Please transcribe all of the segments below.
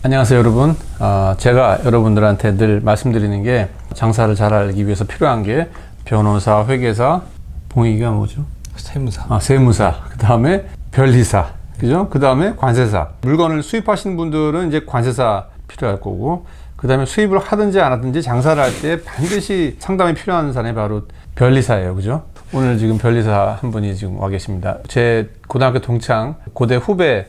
안녕하세요 여러분. 제가 여러분들한테 늘 말씀드리는 게 장사를 잘 알기 위해서 필요한 게 변호사, 회계사, 봉익이가 뭐죠? 세무사. 세무사. 그 다음에 변리사. 그죠? 그 다음에 관세사. 물건을 수입하시는 분들은 이제 관세사 필요할 거고, 그 다음에 수입을 하든지 안 하든지 장사를 할 때 반드시 상담이 필요한 사람이 바로 변리사예요. 그죠? 오늘 지금 변리사 한 분이 지금 와 계십니다. 제 고등학교 동창, 고대 후배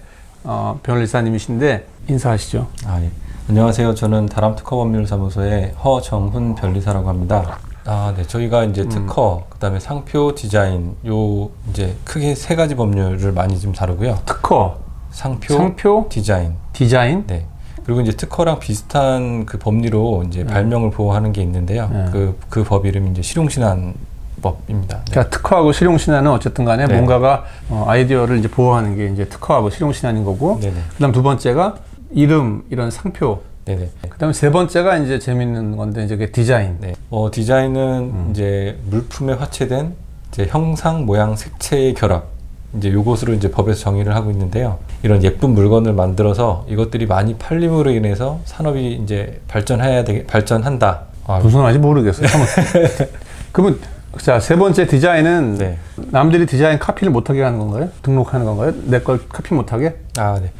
변리사님이신데 인사하시죠. 예. 안녕하세요. 저는 다람특허법률사무소의 허정훈 변리사라고 합니다. 네. 저희가 이제 특허, 그다음에 상표, 디자인, 요 이제 크게 세 가지 법률을 많이 좀 다루고요. 특허, 상표, 디자인. 네. 그리고 이제 특허랑 비슷한 그 법리로 이제 발명을 보호하는 게 있는데요. 그 법 이름이 이제 실용신안법입니다. 네. 그러니까 특허하고 실용신안은 어쨌든 간에 뭔가가 아이디어를 이제 보호하는 게 이제 특허하고 실용신안인 거고, 그다음 두 번째가 이름, 이런 상표. 그다음에 세 번째가 이제 재밌는 건데 이제 그 디자인. 디자인은 이제 물품에 화체된 이제 형상, 모양, 색채의 결합. 이제 요것으로 이제 법에서 정의를 하고 있는데요. 이런 예쁜 물건을 만들어서 이것들이 많이 팔림으로 인해서 산업이 이제 발전한다. 무슨 말인지 모르겠어요. 그러면 자, 세 번째 디자인은 남들이 디자인 카피를 못하게 하는 건가요? 등록하는 건가요? 내 걸 카피 못하게? 네.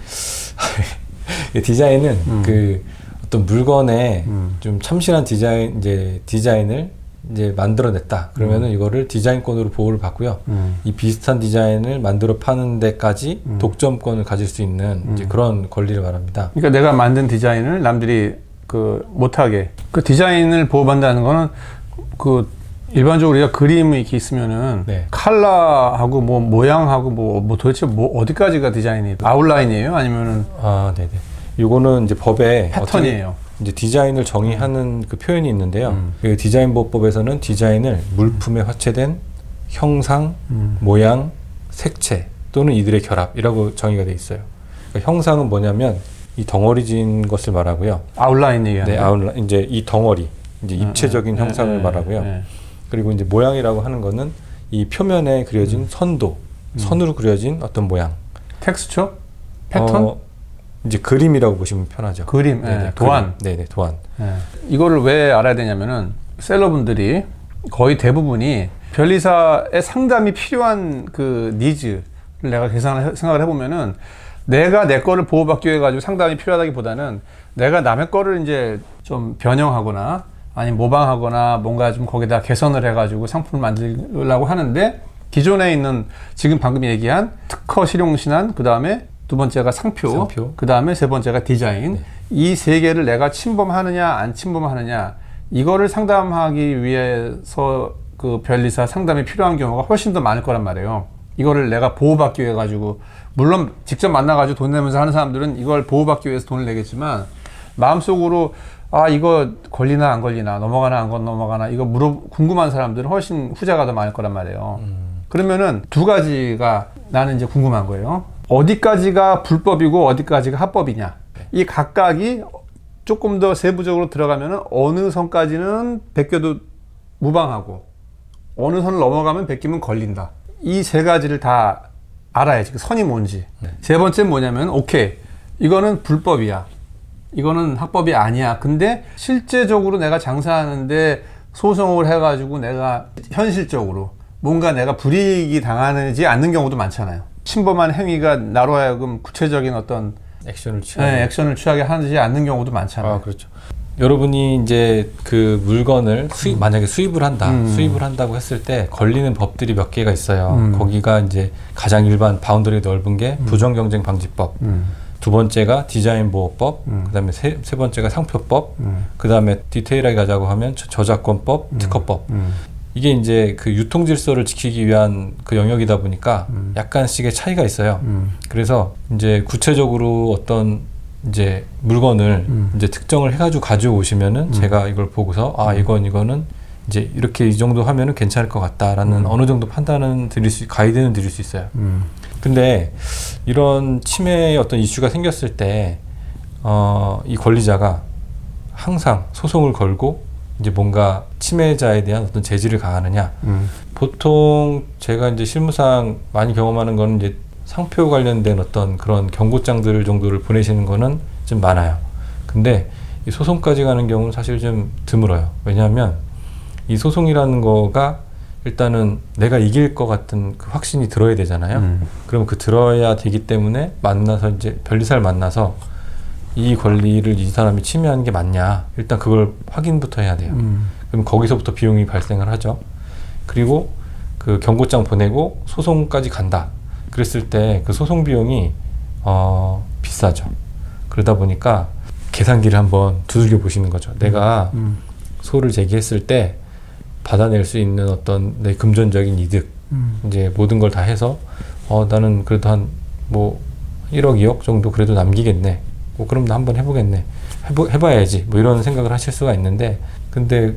디자인은 그 어떤 물건에 좀 참신한 디자인을 이제 만들어냈다. 그러면은 이거를 디자인권으로 보호를 받고요. 이 비슷한 디자인을 만들어 파는 데까지 독점권을 가질 수 있는 이제 그런 권리를 말합니다. 그러니까 내가 만든 디자인을 남들이 못하게. 그 디자인을 보호받는다는 거는 일반적으로 우리가 그림이 이렇게 있으면은 컬러하고 모양하고 도대체 어디까지가 디자인이 아웃라인이에요? 아니면은 네네. 요거는 이제 법에 패턴이에요. 이제 디자인을 정의하는 그 표현이 있는데요. 그 디자인보호법에서는 디자인을 물품에 화체된 형상, 모양, 색채 또는 이들의 결합이라고 정의가 돼 있어요. 그러니까 형상은 뭐냐면 이 덩어리진 것을 말하고요. 아웃라인 얘기하는 네, 아웃라인. 이제 이 덩어리, 이제 입체적인 형상을 말하고요. 그리고 이제 모양이라고 하는 거는 이 표면에 그려진 선으로 그려진 어떤 모양. 텍스처? 패턴? 이제 그림이라고 보시면 편하죠. 그림, 도안. 도안. 이거를 왜 알아야 되냐면은 셀러분들이 거의 대부분이 변리사의 상담이 필요한 그 니즈를 내가 생각을 해보면은 내가 내 거를 보호받기 위해 가지고 상담이 필요하다기보다는 내가 남의 거를 이제 좀 변형하거나 아니면 모방하거나 뭔가 좀 거기다 개선을 해가지고 상품을 만들려고 하는데 기존에 있는 지금 방금 얘기한 특허 실용신안, 그 다음에 두 번째가 상표. 그 다음에 세 번째가 디자인. 이 세 개를 내가 침범하느냐 안 침범하느냐, 이거를 상담하기 위해서 그 변리사 상담이 필요한 경우가 훨씬 더 많을 거란 말이에요. 이거를 내가 보호받기 위해 가지고, 물론 직접 만나가지고 돈 내면서 하는 사람들은 이걸 보호받기 위해서 돈을 내겠지만 마음속으로 이거 걸리나 안 걸리나, 넘어가나 안 넘어가나, 이거 궁금한 사람들은 훨씬 후자가 더 많을 거란 말이에요. 그러면은 두 가지가 나는 이제 궁금한 거예요. 어디까지가 불법이고 어디까지가 합법이냐. 이 각각이 조금 더 세부적으로 들어가면은 어느 선까지는 베껴도 무방하고 어느 선을 넘어가면 베끼면 걸린다. 이 세 가지를 다 알아야지. 그 선이 뭔지. 세 번째는 뭐냐면, 오케이, 이거는 불법이야. 이거는 합법이 아니야. 근데 실제적으로 내가 장사하는데 소송을 해가지고 내가 현실적으로 뭔가 내가 불이익이 당하지 않는 경우도 많잖아요. 침범한 행위가 나로 하여금 구체적인 어떤 액션을 취하게 하지 않는 경우도 많잖아요. 그렇죠. 여러분이 이제 그 물건을 만약에 수입을 한다고 했을 때 걸리는 법들이 몇 개가 있어요. 거기가 이제 가장 일반 바운더리가 넓은 게 부정경쟁방지법. 두 번째가 디자인보호법, 그다음에 세 번째가 상표법, 그다음에 디테일하게 가자고 하면 저작권법, 특허법. 이게 이제 그 유통질서를 지키기 위한 그 영역이다 보니까 약간씩의 차이가 있어요. 그래서 이제 구체적으로 어떤 이제 물건을 이제 특정을 해가지고 가져오시면은 제가 이걸 보고서 이거는 이제 이렇게 이 정도 하면은 괜찮을 것 같다라는 어느 정도 판단은 가이드는 드릴 수 있어요. 근데 이런 침해의 어떤 이슈가 생겼을 때 이 권리자가 항상 소송을 걸고 이제 뭔가 침해자에 대한 어떤 제지를 가하느냐. 보통 제가 이제 실무상 많이 경험하는 거는 이제 상표 관련된 어떤 그런 경고장들 정도를 보내시는 거는 좀 많아요. 근데 이 소송까지 가는 경우는 사실 좀 드물어요. 왜냐하면 이 소송이라는 거가 일단은 내가 이길 것 같은 그 확신이 들어야 되잖아요. 그럼 그 들어야 되기 때문에 만나서 이제 변리사를 만나서 이 권리를 이 사람이 침해하는 게 맞냐, 일단 그걸 확인부터 해야 돼요. 그럼 거기서부터 비용이 발생을 하죠. 그리고 그 경고장 보내고 소송까지 간다. 그랬을 때 그 소송 비용이 비싸죠. 그러다 보니까 계산기를 한번 두들겨 보시는 거죠. 내가 소를 제기했을 때 받아낼 수 있는 어떤 내 금전적인 이득, 이제 모든 걸 다 해서 나는 그래도 한 뭐 1억, 2억 정도 그래도 남기겠네. 뭐 그럼 나 한번 해보겠네. 해봐야지. 뭐 이런 생각을 하실 수가 있는데, 근데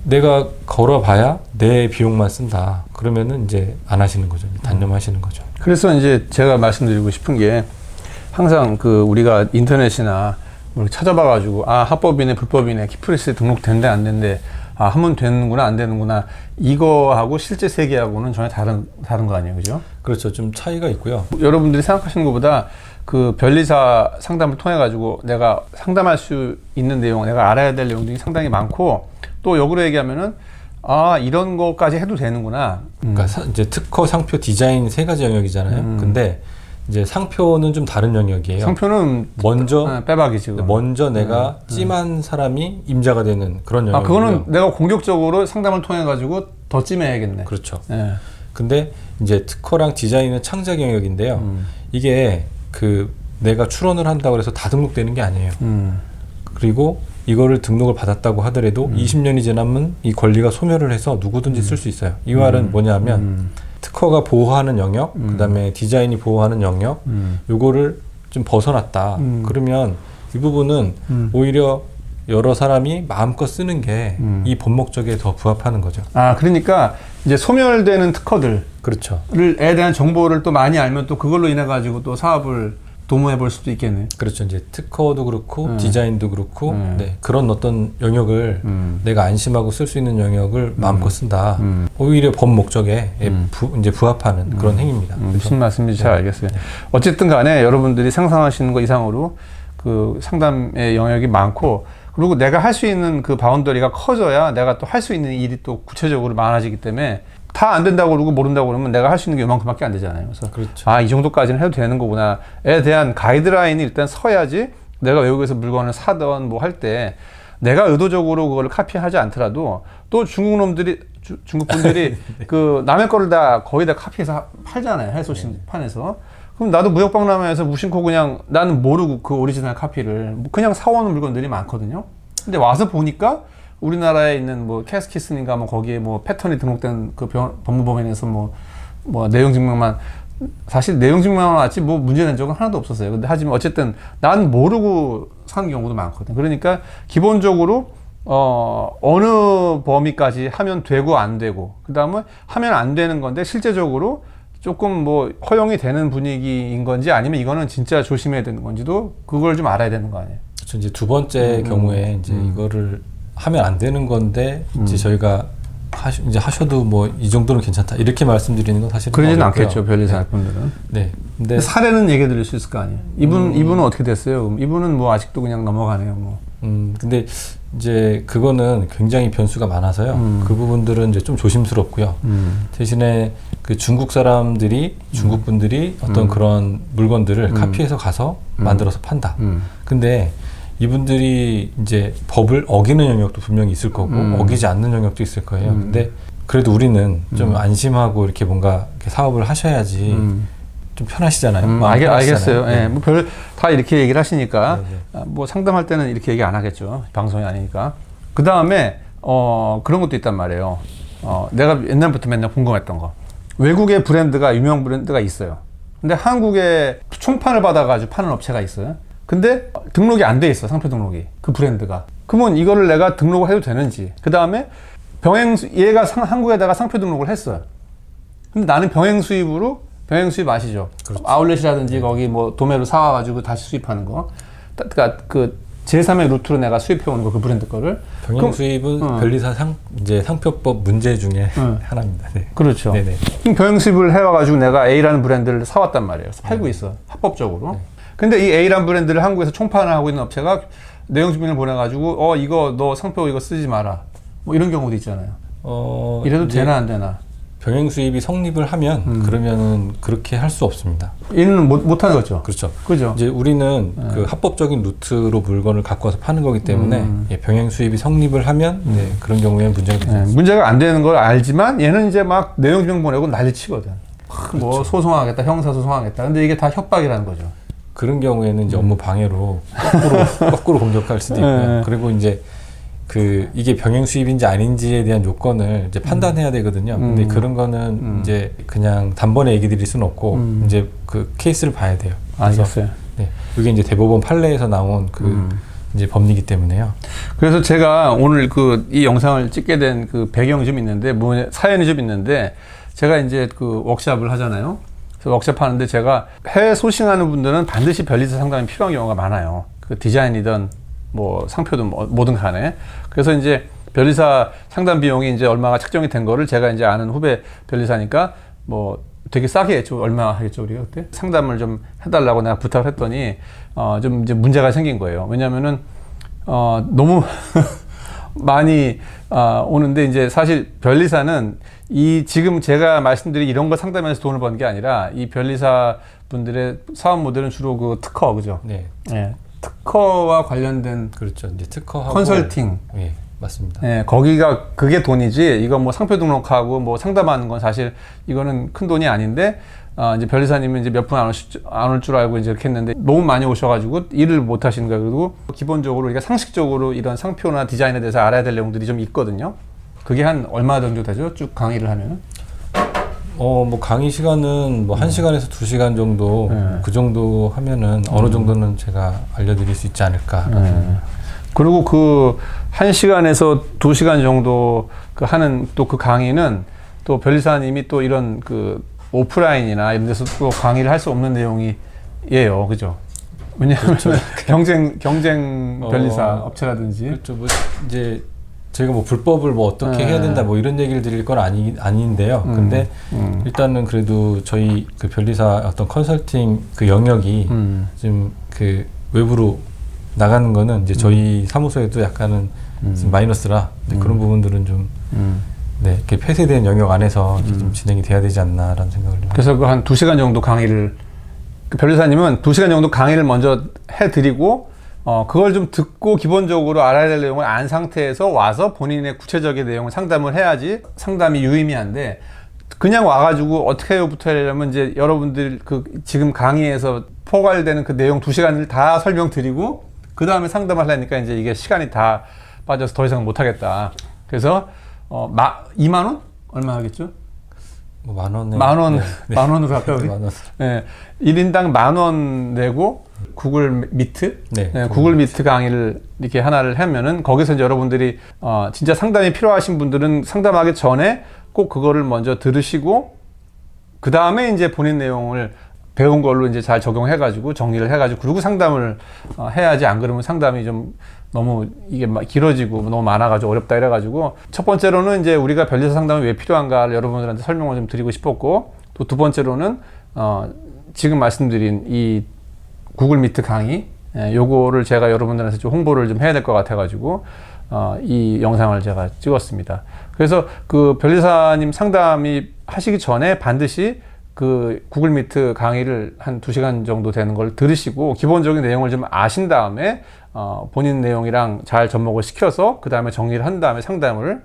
내가 걸어봐야 내 비용만 쓴다. 그러면은 이제 안 하시는 거죠. 단념하시는 거죠. 그래서 이제 제가 말씀드리고 싶은 게, 항상 그 우리가 인터넷이나 뭐 찾아봐가지고 합법이네 불법이네 키프레스에 등록된대 안 된대, 하면 되는구나 안 되는구나, 이거하고 실제 세계하고는 전혀 다른 거 아니에요, 그죠? 그렇죠. 좀 차이가 있고요. 여러분들이 생각하시는 것보다 그 변리사 상담을 통해 가지고 내가 상담할 수 있는 내용, 내가 알아야 될 내용들이 상당히 많고, 또 역으로 얘기하면은 이런 거까지 해도 되는구나. 그러니까 이제 특허, 상표, 디자인 세 가지 영역이잖아요. 근데 이제 상표는 좀 다른 영역이에요. 상표는 먼저 빼박이지. 먼저 내가 찜한 사람이 임자가 되는 그런 영역이고요. 그거는 내가 공격적으로 상담을 통해 가지고 더 찜해야겠네. 그렇죠. 예. 근데 이제 특허랑 디자인은 창작 영역인데요. 이게 그 내가 출원을 한다고 해서 다 등록되는 게 아니에요. 그리고 이거를 등록을 받았다고 하더라도 20년이 지나면 이 권리가 소멸을 해서 누구든지 쓸 수 있어요. 이 말은 뭐냐면 특허가 보호하는 영역, 그다음에 디자인이 보호하는 영역, 요거를 좀 벗어났다. 그러면 이 부분은 오히려 여러 사람이 마음껏 쓰는 게 이 본 목적에 더 부합하는 거죠. 그러니까 이제 소멸되는 특허들에 그렇죠. 대한 정보를 또 많이 알면 또 그걸로 인해 가지고 또 사업을 도모해 볼 수도 있겠네. 그렇죠. 이제 특허도 그렇고 디자인도 그렇고 네, 그런 어떤 영역을 내가 안심하고 쓸 수 있는 영역을 마음껏 쓴다. 오히려 법 목적에 이제 부합하는 그런 행위입니다. 무슨 말씀인지 잘 알겠어요. 네. 어쨌든 간에 여러분들이 상상하시는 것 이상으로 그 상담의 영역이 많고, 그리고 내가 할 수 있는 그 바운더리가 커져야 내가 또 할 수 있는 일이 또 구체적으로 많아지기 때문에, 다 안 된다고 그러고 모른다고 그러면 내가 할 수 있는 게 이만큼밖에 안 되잖아요. 그래서 그렇죠. 이 정도까지는 해도 되는 거구나에 대한 가이드라인이 일단 서야지, 내가 외국에서 물건을 사던 뭐 할 때 내가 의도적으로 그걸 카피하지 않더라도 또 중국 분들이 네. 그 남의 거를 다 거의 다 카피해서 팔잖아요, 해소신판에서. 그럼 나도 무역박람회에서 무심코 그냥, 나는 모르고 그 오리지널 카피를 그냥 사오는 물건들이 많거든요. 근데 와서 보니까 우리나라에 있는 뭐 캐스키슨인가 뭐 거기에 뭐 패턴이 등록된 그 법무법인에서 뭐 내용 증명만, 사실 내용 증명만 왔지 뭐 문제된 적은 하나도 없었어요. 근데 하지만 어쨌든 난 모르고 산 경우도 많거든. 그러니까 기본적으로 어느 범위까지 하면 되고 안 되고, 그 다음에 하면 안 되는 건데 실제적으로 조금 뭐 허용이 되는 분위기인 건지, 아니면 이거는 진짜 조심해야 되는 건지도 그걸 좀 알아야 되는 거 아니에요. 그렇죠. 이제 두 번째 경우에 이제 이거를 하면 안 되는 건데 이제 저희가 이제 하셔도 뭐 이 정도는 괜찮다 이렇게 말씀드리는 건 사실 그러지는 않겠죠, 변리사 분들은. 네. 근데 사례는 얘기해 드릴 수 있을 거 아니에요. 이분은 어떻게 됐어요? 이분은 뭐 아직도 그냥 넘어가네요, 뭐. 근데 이제 그거는 굉장히 변수가 많아서요. 그 부분들은 이제 좀 조심스럽고요. 대신에 그 중국 사람들이, 중국 분들이 어떤 그런 물건들을 카피해서 가서 만들어서 판다. 근데 이분들이 이제 법을 어기는 영역도 분명히 있을 거고 어기지 않는 영역도 있을 거예요. 근데 그래도 우리는 좀 안심하고 이렇게 뭔가 이렇게 사업을 하셔야지 좀 편하시잖아요. 알겠어요. 네. 예, 뭐 다 이렇게 얘기를 하시니까 네. 뭐 상담할 때는 이렇게 얘기 안 하겠죠. 방송이 아니니까. 그 다음에 그런 것도 있단 말이에요. 내가 옛날부터 맨날 궁금했던 거. 외국의 브랜드가, 유명 브랜드가 있어요. 근데 한국에 총판을 받아가지고 파는 업체가 있어요. 근데 등록이 안 돼 있어, 상표 등록이. 그 브랜드가. 그러면 이거를 내가 등록을 해도 되는지. 그 다음에 얘가 한국에다가 상표 등록을 했어요. 근데 나는 병행 수입 아시죠? 그렇죠. 아울렛이라든지 거기 뭐 도매로 사와가지고 다시 수입하는 거. 그러니까 그 제3의 루트로 내가 수입해오는 거, 그 브랜드 거를. 병행 수입은 변리사 이제 상표법 문제 중에 하나입니다. 네. 그렇죠. 네네. 병행 수입을 해와가지고 내가 A라는 브랜드를 사왔단 말이에요. 그래서 팔고 있어, 합법적으로. 근데 이 A라는 브랜드를 한국에서 총판을 하고 있는 업체가 내용 증명을 보내가지고 이거 너 상표 이거 쓰지 마라. 뭐 이런 경우도 있잖아요. 이래도 이제 되나 안 되나? 병행 수입이 성립을 하면 그러면은 그렇게 할 수 없습니다. 얘는 못하는 거죠. 그렇죠. 그죠? 이제 우리는 그 합법적인 루트로 물건을 갖고 와서 파는 거기 때문에 예, 병행 수입이 성립을 하면 네, 그런 경우에는 문제가 되죠. 문제가 안 되는 걸 알지만 얘는 이제 막 내용 증명 보내고 난리치거든. 뭐 소송하겠다, 형사 소송하겠다. 근데 이게 다 협박이라는 거죠. 그런 경우에는 이제 업무 방해로 거꾸로 공격할 수도 있고요. 그리고 이제 이게 병행 수입인지 아닌지에 대한 요건을 이제 판단해야 되거든요. 근데 그런 거는 이제 그냥 단번에 얘기 드릴 수는 없고 이제 그 케이스를 봐야 돼요. 알겠어요. 네. 이게 이제 대법원 판례에서 나온 이제 법리이기 때문에요. 그래서 제가 오늘 이 영상을 찍게 된 그 배경이 좀 있는데, 사연이 좀 있는데, 제가 이제 그 워크숍을 하잖아요. 그래서 워크숍 하는데 제가 해외 소싱하는 분들은 반드시 변리사 상담이 필요한 경우가 많아요. 그 디자인이든 뭐 상표든 뭐든 간에. 그래서 이제 변리사 상담 비용이 이제 얼마가 책정이 된 거를 제가 이제 아는 후배 변리사니까 뭐 되게 싸게 했죠. 얼마 하겠죠, 우리가 그때? 상담을 좀 해달라고 내가 부탁을 했더니, 좀 이제 문제가 생긴 거예요. 왜냐면은, 너무 많이, 오는데 이제 사실 변리사는 지금 제가 말씀드린 이런 걸 상담해서 돈을 버는 게 아니라 이 변리사 분들의 사업 모델은 주로 그 특허, 그죠? 네. 네. 특허와 관련된 그렇죠. 이제 특허하고 컨설팅. 예, 맞습니다. 네, 그게 돈이지, 이거 뭐 상표 등록하고 뭐 상담하는 건 사실 이거는 큰 돈이 아닌데, 이제 변리사님은 이제 몇 분 안 올 줄 알고 이제 이렇게 했는데 너무 많이 오셔가지고 일을 못 하시는 거예요. 그리고 기본적으로 우리가 상식적으로 이런 상표나 디자인에 대해서 알아야 될 내용들이 좀 있거든요. 그게 한 얼마 정도 되죠? 쭉 강의를 하면은? 뭐 강의 시간은 뭐 1시간에서 2시간 정도, 그 정도 하면은 어느 정도는 제가 알려드릴 수 있지 않을까. 그리고 그 1시간에서 2시간 정도 하는 또 그 강의는 또 변리사님이 또 이런 오프라인이나 이런 데서 또 강의를 할 수 없는 내용이에요. 그죠? 왜냐하면 그렇죠. 경쟁 변리사 업체라든지. 그렇죠. 뭐 이제 저희가 뭐 불법을 뭐 어떻게 해야 된다 뭐 이런 얘기를 드릴 건 아닌데요. 근데 일단은 그래도 저희 그 변리사 어떤 컨설팅 그 영역이 좀 외부로 나가는 거는 이제 저희 사무소에도 약간은 좀 마이너스라 그런 부분들은 좀 네, 이렇게 폐쇄된 영역 안에서 좀 진행이 돼야 되지 않나라는 생각을 합니다. 그래서 한 2시간 정도 강의를, 변리사님은 2시간 정도 강의를 먼저 해드리고, 그걸 좀 듣고 기본적으로 알아야 될 내용을 안 상태에서 와서 본인의 구체적인 내용을 상담을 해야지 상담이 유의미한데, 그냥 와가지고 어떻게 해요부터 하려면 이제 여러분들 지금 강의에서 포괄되는 그 내용 2시간을 다 설명드리고, 그 다음에 상담을 하려니까 이제 이게 시간이 다 빠져서 더 이상 못하겠다. 그래서 2만 원? 얼마 하겠죠? 뭐 만 원에 만 원, 네. 만 원으로 할까요? 만 원. 네. 1인당 10,000원 내고 구글 미트? 네. 구글 미트 강의를 이렇게 하나를 하면은 거기서 이제 여러분들이 진짜 상담이 필요하신 분들은 상담하기 전에 꼭 그거를 먼저 들으시고 그 다음에 이제 본인 내용을 배운 걸로 이제 잘 적용해가지고 정리를 해가지고 그리고 상담을 해야지. 안 그러면 상담이 좀 너무 이게 막 길어지고 너무 많아가지고 어렵다 이래가지고 첫 번째로는 이제 우리가 변리사 상담이 왜 필요한가를 여러분들한테 설명을 좀 드리고 싶었고 또 두 번째로는 지금 말씀드린 이 구글 미트 강의 요거를 제가 여러분들한테 좀 홍보를 좀 해야 될 것 같아가지고 이 영상을 제가 찍었습니다. 그래서 그 변리사님 상담이 하시기 전에 반드시 그 구글 미트 강의를 한 2시간 정도 되는 걸 들으시고 기본적인 내용을 좀 아신 다음에 본인 내용이랑 잘 접목을 시켜서 그 다음에 정리를 한 다음에 상담을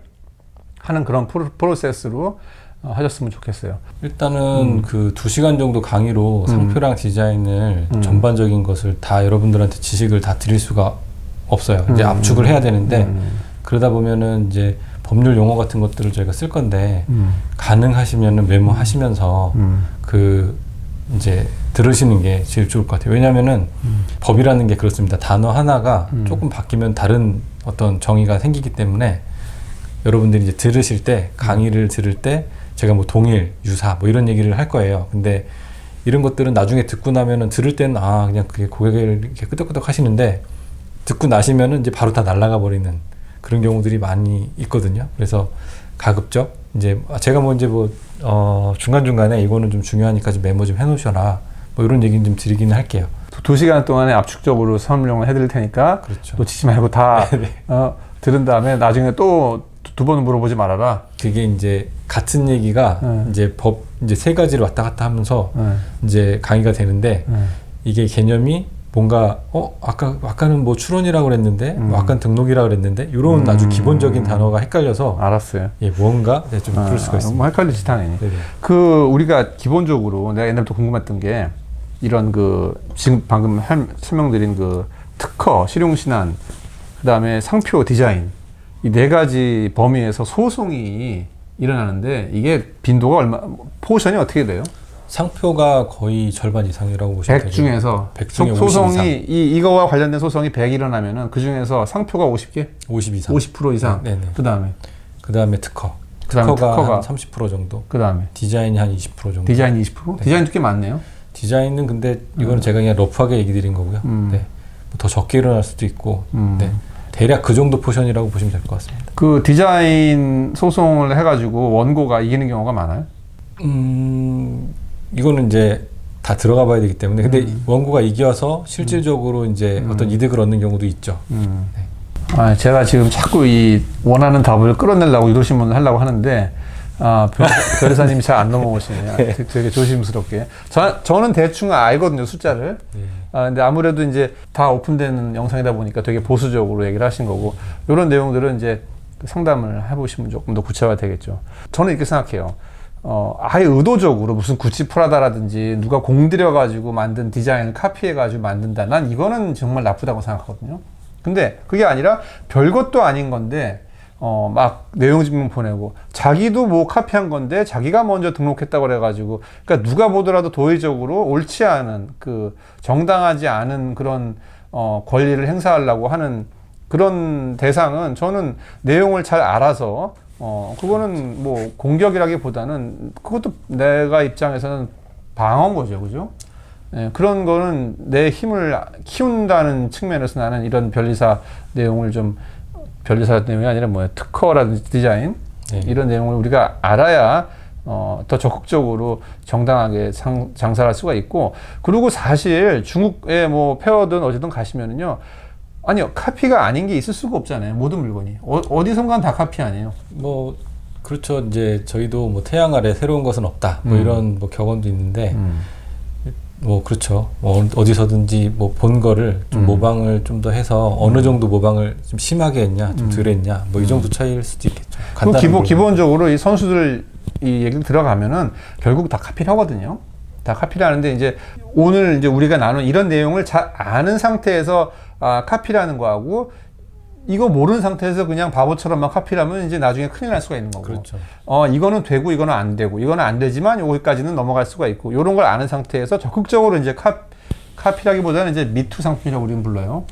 하는 그런 프로세스로 하셨으면 좋겠어요. 일단은 그 2시간 정도 강의로 상표랑 디자인을 전반적인 것을 다 여러분들한테 지식을 다 드릴 수가 없어요. 이제 압축을 해야 되는데 그러다 보면은 이제 법률 용어 같은 것들을 저희가 쓸 건데 가능하시면은 메모하시면서 그 이제 들으시는 게 제일 좋을 것 같아요. 왜냐면은 법이라는 게 그렇습니다. 단어 하나가 조금 바뀌면 다른 어떤 정의가 생기기 때문에 여러분들이 이제 들으실 때 강의를 들을 때 제가 뭐 동일, 유사 뭐 이런 얘기를 할 거예요. 근데 이런 것들은 나중에 듣고 나면은 들을 때는 그냥 그게 고개를 이렇게 끄덕끄덕 하시는데 듣고 나시면은 이제 바로 다 날아가 버리는 그런 경우들이 많이 있거든요. 그래서 가급적 이제 제가 뭐 이제 뭐 중간중간에 이거는 좀 중요하니까 좀 메모 좀 해놓으셔라 뭐 이런 얘기는 좀 드리기는 할게요. 2시간 동안에 압축적으로 설명을 해드릴 테니까 그렇죠. 놓치지 말고 다 네. 들은 다음에 나중에 또 두 번은 물어보지 말아라. 그게 이제 같은 얘기가 이제 이제 세 가지를 왔다 갔다 하면서 이제 강의가 되는데 이게 개념이 뭔가 아까는 뭐 출원이라고 그랬는데 뭐 아까는 등록이라고 그랬는데 이런 아주 기본적인 단어가 헷갈려서 알았어요. 예, 뭔가 네, 좀 그럴 수가 있습니다. 뭐 헷갈리지 당연히. 네네. 우리가 기본적으로 내가 옛날부터 궁금했던 게 이런 지금 방금 설명드린 특허, 실용신안, 그다음에 상표 디자인 이 네 가지 범위에서 소송이 일어나는데 이게 빈도가 포션이 어떻게 돼요? 상표가 거의 절반 이상이라고 보시면 100 중에서 100 중에 소송이 이거와 관련된 소송이 100 일어나면은 그 중에서 상표가 50개? 50 이상. 50% 이상. 네네. 그다음에 특허. 그다음에 특허가 한 30% 정도. 그다음에 디자인이 한 20% 정도. 디자인 20%? 네. 디자인도 꽤 많네요. 디자인은 근데 이거는 제가 그냥 러프하게 얘기 드린 거고요. 네. 더 적게 일어날 수도 있고. 네. 대략 그 정도 포션이라고 보시면 될 것 같습니다. 그 디자인 소송을 해가지고 원고가 이기는 경우가 많아요? 이거는 이제 다 들어가 봐야 되기 때문에 근데 원고가 이겨서 실질적으로 이제 어떤 이득을 얻는 경우도 있죠. 네. 제가 지금 자꾸 이 원하는 답을 끌어내려고 이러신 분을 하려고 하는데 변호사님이 잘 안 넘어오시네요. 되게 조심스럽게. 저는 대충 알거든요, 숫자를. 네. 근데 아무래도 이제 다 오픈되는 영상이다 보니까 되게 보수적으로 얘기를 하신 거고, 이런 내용들은 이제 상담을 해보시면 조금 더 구체화 되겠죠. 저는 이렇게 생각해요. 아예 의도적으로 무슨 구찌 프라다라든지 누가 공들여가지고 만든 디자인을 카피해가지고 만든다. 난 이거는 정말 나쁘다고 생각하거든요. 근데 그게 아니라 별것도 아닌 건데, 막 내용 증명 보내고 자기도 뭐 카피한 건데 자기가 먼저 등록했다고 그래가지고 그러니까 누가 보더라도 도의적으로 옳지 않은 정당하지 않은 그런 권리를 행사하려고 하는 그런 대상은 저는 내용을 잘 알아서 그거는 뭐 공격이라기보다는 그것도 내가 입장에서는 방어인 거죠, 그죠? 예, 그런 거는 내 힘을 키운다는 측면에서 나는 이런 변리사 내용을 변리사 내용이 아니라 특허라든지 디자인 이런 내용을 우리가 알아야 더 적극적으로 정당하게 장사를 할 수가 있고, 그리고 사실 중국에 페어든 어디든 가시면은요, 아니요, 카피가 아닌 게 있을 수가 없잖아요. 모든 물건이 어디선가는 다 카피 아니에요. 그렇죠. 이제 저희도 태양 아래 새로운 것은 없다. 이런 격언도 있는데. 그렇죠. 어디서든지 본 거를 좀 모방을 좀 더 해서 어느 정도 모방을 좀 심하게 했냐, 좀 덜 했냐, 이 정도 차이일 수도 있겠죠. 기본적으로 이 선수들 이 얘기를 들어가면은 결국 다 카피를 하거든요. 다 카피를 하는데 이제 오늘 이제 우리가 나눈 이런 내용을 잘 아는 상태에서 카피를 하는 거하고 이거 모르는 상태에서 그냥 바보처럼 막 카피를 하면 이제 나중에 큰일 날 수가 있는 거고. 그렇죠. 이거는 되고 이거는 안 되고, 이거는 안 되지만 여기까지는 넘어갈 수가 있고, 이런 걸 아는 상태에서 적극적으로 이제 카피라기보다는 이제 미투 상품이라고 우리는 불러요.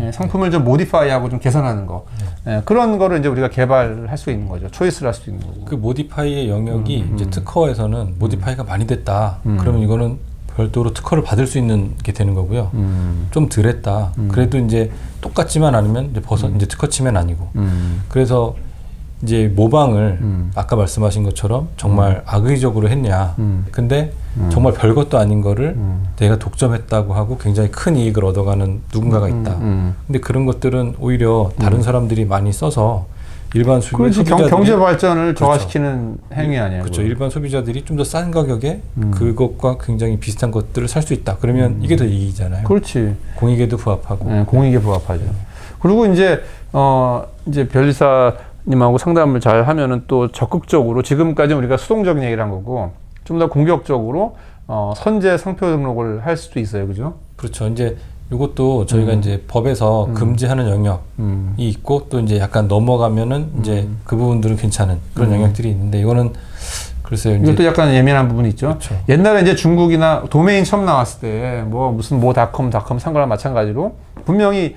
예, 상품을 좀 모디파이하고 좀 개선하는 거. 예, 그런 거를 이제 우리가 개발할 수 있는 거죠. 초이스를 할 수도 있는 거고. 그 모디파이의 영역이 이제 특허에서는 모디파이가 많이 됐다. 그러면 이거는 별도로 특허를 받을 수 있는 게 되는 거고요. 좀 덜 했다. 그래도 이제 똑같지만 않으면 이제 특허 침해는 아니고. 그래서 이제 모방을 아까 말씀하신 것처럼 정말 악의적으로 했냐. 근데 정말 별것도 아닌 거를 내가 독점했다고 하고 굉장히 큰 이익을 얻어가는 누군가가 있다. 근데 그런 것들은 오히려 다른 사람들이 많이 써서 일반 소비자들이 경제 발전을 저하시키는 행위 아니에요? 그렇죠. 일반 소비자들이 좀 더 싼 가격에 그것과 굉장히 비슷한 것들을 살 수 있다. 그러면 이게 더 이익이잖아요. 그렇지. 공익에도 부합하고. 네, 공익에 부합하죠. 그리고 이제 변리사님하고 상담을 잘 하면은 또 적극적으로 지금까지 우리가 수동적인 얘기를 한 거고 좀 더 공격적으로 선제 상표 등록을 할 수도 있어요, 그죠? 그렇죠. 이제 이것도 저희가 이제 법에서 금지하는 영역이 있고 또 이제 약간 넘어가면은 이제 그 부분들은 괜찮은 그런 영역들이 있는데 이거는 글쎄요. 이것도 약간 예민한 부분이 있죠. 그렇죠. 옛날에 이제 중국이나 도메인 처음 나왔을 때 무슨 닷컴 산 거랑 마찬가지로 분명히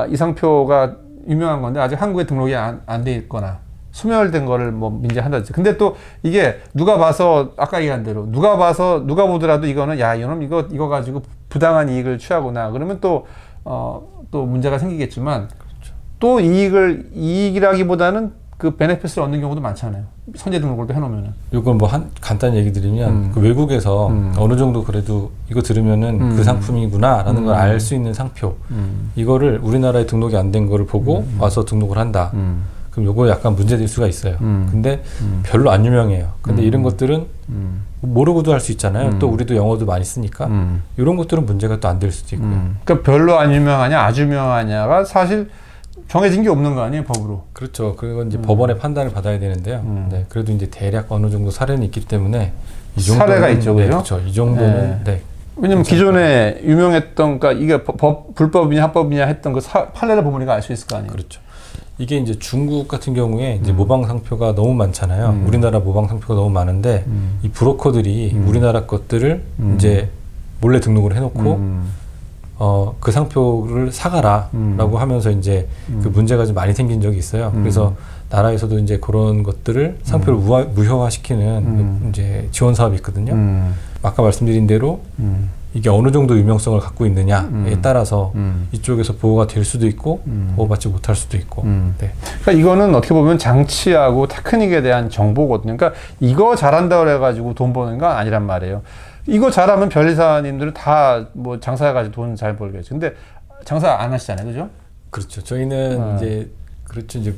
이 상표가 유명한 건데 아직 한국에 등록이 안 돼 있거나 소멸된 거를 민재한다든지. 근데 또 이게 누가 봐서 아까 얘기한 대로 누가 보더라도 이거는 이놈 이거 가지고 부당한 이익을 취하거나 그러면 또 문제가 생기겠지만 그렇죠. 또 이익이라기보다는 그 베네핏을 얻는 경우도 많잖아요. 선제 등록을 해놓으면은. 이건 뭐 간단히 얘기 드리면 그 외국에서 어느 정도 그래도 이거 들으면은 그 상품이구나라는 걸 알 수 있는 상표. 이거를 우리나라에 등록이 안 된 거를 보고 와서 등록을 한다. 그럼 요거 약간 문제될 수가 있어요. 근데 별로 안 유명해요. 근데 이런 것들은 모르고도 할 수 있잖아요. 또 우리도 영어도 많이 쓰니까 이런 것들은 문제가 또 안 될 수도 있고요. 그러니까 별로 안 유명하냐 아주 유명하냐가 사실 정해진 게 없는 거 아니에요, 법으로? 그렇죠. 그건 이제 법원의 판단을 받아야 되는데요. 네, 그래도 이제 대략 어느 정도 사례는 있기 때문에 이 정도는, 사례가 있죠, 네, 그죠? 그렇죠. 이 정도는 네. 왜냐면 기존에 유명했던, 그러니까 이게 불법이냐 합법이냐 했던 그 판례를 보면 우리가 알 수 있을 거 아니에요. 그렇죠. 이게 이제 중국 같은 경우에 이제 모방 상표가 너무 많잖아요. 우리나라 모방 상표가 너무 많은데 이 브로커들이 우리나라 것들을 이제 몰래 등록을 해놓고 그 상표를 사가라라고 하면서 이제 그 문제가 좀 많이 생긴 적이 있어요. 그래서 나라에서도 이제 그런 것들을 상표를 무효화시키는 이제 지원 사업이 있거든요. 아까 말씀드린 대로 이게 어느 정도 유명성을 갖고 있느냐에 따라서 이쪽에서 보호가 될 수도 있고 보호받지 못할 수도 있고. 네. 그러니까 이거는 어떻게 보면 장치하고 테크닉에 대한 정보거든요. 그러니까 이거 잘한다 그래가지고 돈 버는 건 아니란 말이에요. 이거 잘하면 변리사님들은 다 뭐 장사해가지고 돈 잘 벌겠죠. 근데 장사 안 하시잖아요, 그죠? 그렇죠. 저희는 이제 그렇죠. 이제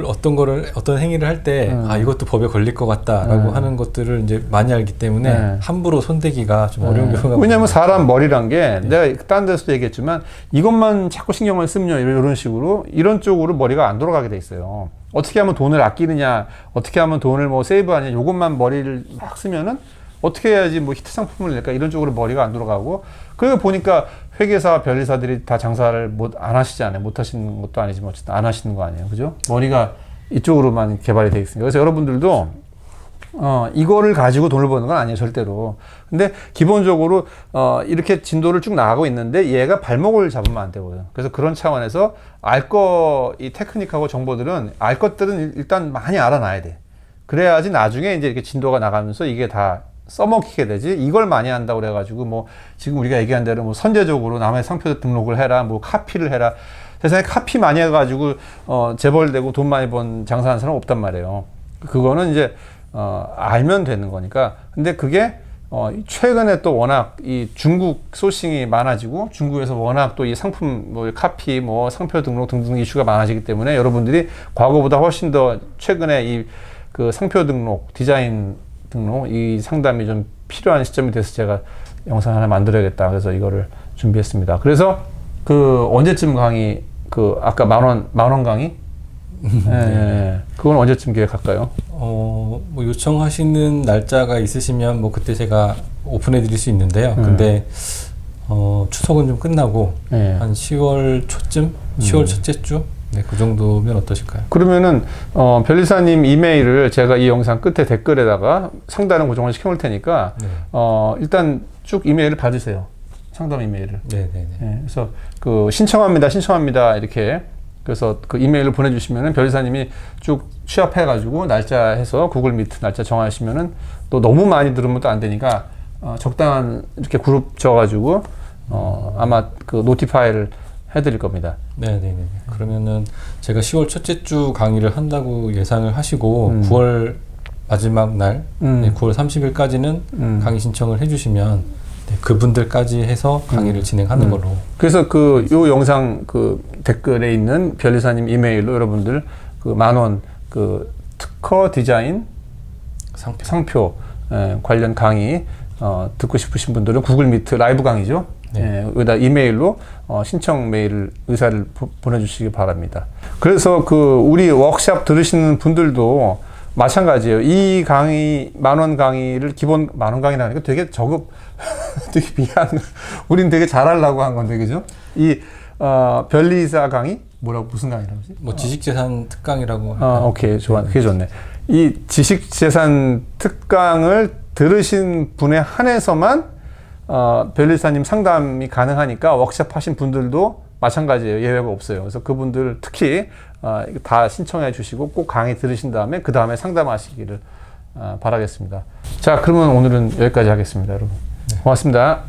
어떤 행위를 할 때 이것도 법에 걸릴 것 같다라고 하는 것들을 이제 많이 알기 때문에 함부로 손대기가 좀 어려운 경우가 왜냐하면 사람 머리란 게 내가 딴 데서도 얘기했지만 이것만 자꾸 신경을 쓰면 이런 식으로 이런 쪽으로 머리가 안 돌아가게 돼 있어요. 어떻게 하면 돈을 아끼느냐, 어떻게 하면 돈을 뭐 세이브하냐, 이것만 머리를 막 쓰면은 어떻게 해야지 뭐 히트 상품을 낼까 이런 쪽으로 머리가 안 돌아가고, 그리고 보니까 회계사 변리사들이 다 장사를 안 하시잖아요. 못 하시는 것도 아니지만 어쨌든 안 하시는 거 아니에요, 그죠? 머리가 이쪽으로만 개발이 돼 있습니다. 그래서 여러분들도 이거를 가지고 돈을 버는 건 아니에요, 절대로. 근데 기본적으로 이렇게 진도를 쭉 나가고 있는데 얘가 발목을 잡으면 안 되거든요. 그래서 그런 차원에서 이 테크닉하고 정보들은 알 것들은 일단 많이 알아놔야 돼. 그래야지 나중에 이제 이렇게 진도가 나가면서 이게 다 써먹히게 되지. 이걸 많이 한다고 그래가지고 뭐 지금 우리가 얘기한 대로 뭐 선제적으로 남의 상표 등록을 해라, 뭐 카피를 해라. 세상에 카피 많이 해가지고 재벌되고 돈 많이 번 장사하는 사람 없단 말이에요. 그거는 이제 알면 되는 거니까. 근데 그게 최근에 또 워낙 이 중국 소싱이 많아지고 중국에서 워낙 또 이 상품 뭐 카피 뭐 상표 등록 등등 이슈가 많아지기 때문에 여러분들이 과거보다 훨씬 더 최근에 이 그 상표 등록, 디자인 등록 이 상담이 좀 필요한 시점이 돼서 제가 영상 하나 만들어야겠다. 그래서 이거를 준비했습니다. 그래서 그 언제쯤 강의, 그 아까 만 원 강의? 네. 그건 언제쯤 계획할까요? 뭐 요청하시는 날짜가 있으시면 뭐 그때 제가 오픈해 드릴 수 있는데요. 근데 추석은 좀 끝나고 한 10월 초쯤, 10월 첫째 주, 네, 그 정도면 어떠실까요? 그러면은 변리사님 이메일을 제가 이 영상 끝에 댓글에다가 상단을 고정을 시켜놓을 테니까 일단 쭉 이메일을 받으세요. 상담 이메일을. 네네네. 네, 그래서 그 신청합니다 이렇게. 그래서 그 이메일을 보내주시면은 변리사님이 쭉 취합해가지고 날짜 해서 구글 미트 날짜 정하시면은 또 너무 많이 들으면 또 안 되니까 적당한 이렇게 그룹 져가지고 아마 그 노티파이를 해드릴 겁니다. 네네네. 그러면은 제가 10월 첫째 주 강의를 한다고 예상을 하시고 9월 마지막 날, 네, 9월 30일까지는 강의 신청을 해주시면 네, 그분들까지 해서 강의를 진행하는 걸로. 그래서 요 영상 그 댓글에 있는 변리사님 이메일로 여러분들 그 10,000원 그 특허 디자인 상표 관련 강의 듣고 싶으신 분들은 구글 미트 라이브 강의죠. 네. 여기다 이메일로 신청 메일을 의사를 보내주시기 바랍니다. 그래서 우리 워크샵 들으시는 분들도 마찬가지예요. 이 강의 10,000원 강의를 기본 10,000원 강의라니까 되게 되게 미안. 우린 되게 잘하려고 한 건데 그죠? 이 변리사 강의 무슨 강의라고 하지? 뭐 지식재산 특강이라고. 오케이, 좋아. 그게 좋네. 이 지식재산 특강을 들으신 분에 한해서만 변리사님 상담이 가능하니까 워크숍 하신 분들도 마찬가지예요. 예외가 없어요. 그래서 그분들 특히 다 신청해 주시고 꼭 강의 들으신 다음에 그 다음에 상담하시기를 바라겠습니다. 자, 그러면 오늘은 여기까지 하겠습니다, 여러분. 네. 고맙습니다.